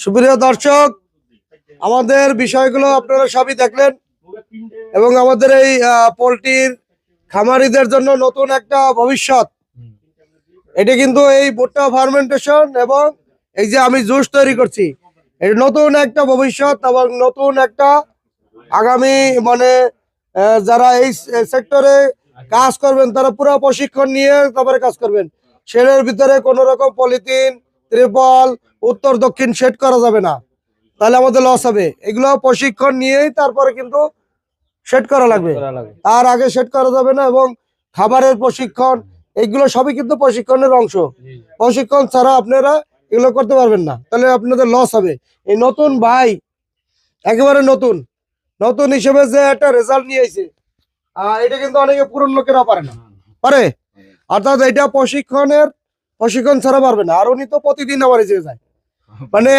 সুপ্রিয় দর্শক, আমাদের বিষয়গুলো আপনারা সবই দেখলেন এবং আমাদের এই পোল্ট্রির খামারিদের জন্য নতুন একটা ভবিষ্যৎ। এটা কিন্তু এই ভুট্টা ফার্মেন্টেশন এবং এই যে আমি জুস তৈরি করছি, এটা নতুন একটা ভবিষ্যৎ এবং নতুন একটা আগামী মানে যারা এই সেক্টরে কাজ করবেন তারা পুরো প্রশিক্ষণ নিয়ে তারপরে কাজ করবেন। শেডের ভিতরে কোনো রকম পলিথিন, ত্রিপল, উত্তর দক্ষিণ শেড করা যাবে না, তাহলে আমাদের লস হবে। এগুলো প্রশিক্ষণ নিয়েই তারপরে কিন্তু সেট করা লাগবে, তার আগে সেট করা যাবে না। এবং খাবারের প্রশিক্ষণ, এগুলো সবই কিন্তু প্রশিক্ষণের অংশ। প্রশিক্ষণ ছাড়া আপনারা এগুলো করতে পারবেন না, তাহলে আপনাদের লস হবে। এই নতুন ভাই একেবারে নতুন নতুন হিসেবে যে একটা রেজাল্ট নিয়ে এসেছে, এটা কিন্তু অনেকে পুরনো লোকেরা পারে না, পারে। অর্থাৎ এটা প্রশিক্ষণ ছাড়া পারবে না। আর উনি তো প্রতিদিন আমার এসে যায়, মানে